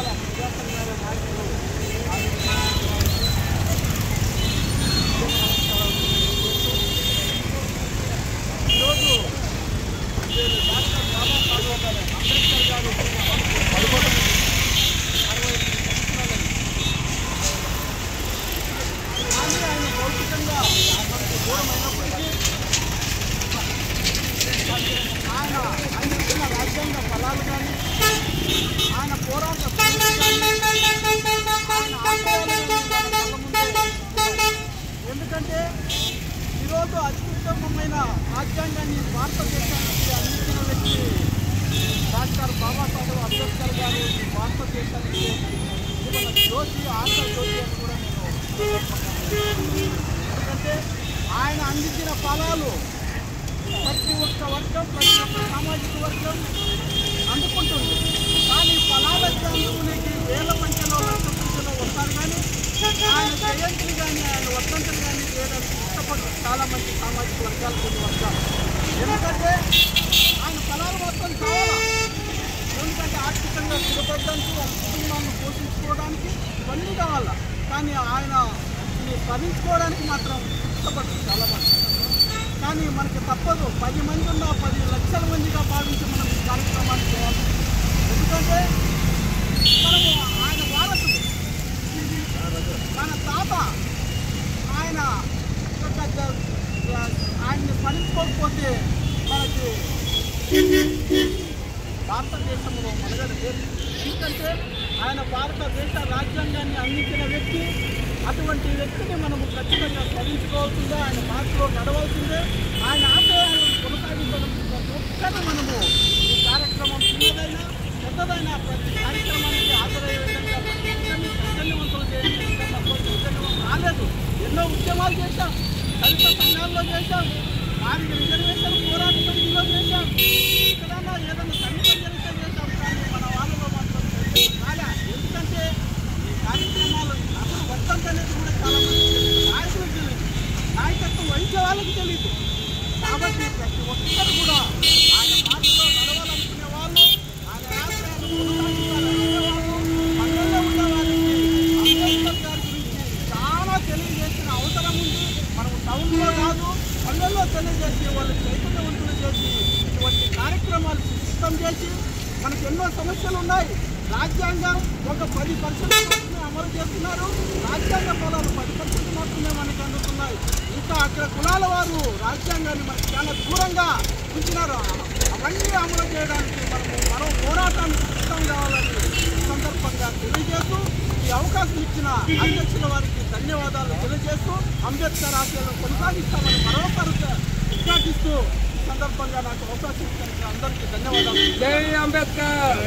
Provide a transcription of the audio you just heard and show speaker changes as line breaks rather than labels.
రకాల ప్రజాసంఘాల నాయకులు ఈరోజు డాక్టర్ బాబాసాహెబ్ అంబేద్కర్ గారు పడుకోవడం 65 కానీ ఆయన భౌతికంగా మనకు దూరమైనప్పటికీ ఆయన ఇచ్చిన రాజ్యాంగ ఫలాలు కానీ ఆయన పోరాట ఎందుకంటే ఈరోజు అత్యుత్తమమైన రాజ్యాంగాన్ని భారతదేశానికి అందించిన వ్యక్తి డాక్టర్ బాబాసాహెబ్ అంబేద్కర్ గారు భారతదేశానికి జీవన జ్యోతి ఆశ జ్యోతి అని కూడా నేను ఎందుకంటే ఆయన అందించిన ఫలాలు ప్రతి ఒక్క వర్గం ప్రతి ఒక్క సామాజిక వర్గం అందుకుంటుంది. కానీ ఫలాలకు అందుకునేకి వేల సంఖ్యలో లక్ష సంఖ్యలో వస్తారు. కానీ ఆయన జయంతి కానీ ఆయన వర్ధంతులు కానీ చేయడానికి ఇష్టపడరు చాలామంది సామాజిక వర్గాలు కొన్ని వర్గాలు. ఎందుకంటే ఆయన ఫలాలు మొత్తం కావాలా, ఎందుకంటే ఆర్థికంగా స్థిరపడడానికి వాళ్ళ కుటుంబాన్ని పోషించుకోవడానికి ఇవన్నీ కావాలా. కానీ ఆయన స్మరించుకోవడానికి మాత్రం ఇష్టపడరు చాలామంది. కానీ మనకి తప్పదు, 10 మంది ఉన్న 10 లక్షల మందిగా భావించి మనం ఈ కార్యక్రమాన్ని చేయాలి. ఎందుకంటే మనము ఆయన వారసుడు, మన తాత ఆయన్ని స్మరించుకోకపోతే మనకి భారతదేశంలో మనుగడ లేదు. ఎందుకంటే ఆయన భారతదేశ రాజ్యాంగాన్ని అందించిన వ్యక్తి. అటువంటి వ్యక్తిని మనము ఖచ్చితంగా స్మరించుకోవాల్సిందే, ఆయన మార్పులో నడవాల్సిందే. ఆయన ఆశయాలను కొనసాగించడం ఒక్కనే మనము ఈ కార్యక్రమం చిన్నదైనా పెద్దదైనా ప్రతి కార్యక్రమానికి హాజరయ్యే విధంగా చైతన్యవంతులు చేసే విధంగా చైతన్యం రాలేదు. ఎన్నో ఉద్యమాలు చేశాం, దళిత సంఘాల్లో చేశాం, వారికి రిజర్వేషన్ పోరాట సమితిలో చేశాం, ఎక్కడన్నా ఏదైనా సంఘటన జరిగితే చేశాం. కానీ మన వాళ్ళలో మాత్రం రాలే. ఎందుకంటే ఈ కార్యక్రమాలు అసలు వర్తంతి అనేది కూడా చాలా మంది నాయకులకు తెలియదు, నాయకత్వం వహించే వాళ్ళకి తెలియదు. కాబట్టి ప్రతి ఒక్కరు కూడా ఆయన మార్గంలో నడవాలనుకునే వాళ్ళు, ఆయన ఆశయాలను కొనసాగించాలనుకునే వాళ్ళు, పల్లెల్లో ఉన్న వారికి అంబేద్కర్ గారి గురించి చాలా తెలియజేసిన అవసరం ఉంది. మనం టౌన్లో కాదు పల్లెల్లో తెలియజేసి వాళ్ళు చైతన్యవంతులు చేసి ఇటువంటి కార్యక్రమాలు సిద్ధం చేసి మనకు ఎన్నో సమస్యలు ఉన్నాయి. రాజ్యాంగం ఒక 10% మాత్రమే అమలు చేస్తున్నారు. రాజ్యాంగ ఫలాలు 10% మాత్రమే మనకు అందుతున్నాయి. ఇంకా అక్కడ కులాల వారు రాజ్యాంగాన్ని మనకు చాలా దూరంగా ఉంచినారు. అవన్నీ అమలు చేయడానికి మరో పోరాటానికి సిద్ధం కావాలని ఈ సందర్భంగా తెలియజేస్తూ ఈ అవకాశం ఇచ్చిన అధ్యక్షుల వారికి ధన్యవాదాలు తెలియజేస్తూ అంబేద్కర్ ఆశయాలను కొనసాగిస్తామని మరొకరు ఉద్ఘాటిస్తూ ఈ సందర్భంగా నాకు అవకాశం ఇచ్చిన అందరికీ ధన్యవాదాలు.
జై అంబేద్కర్.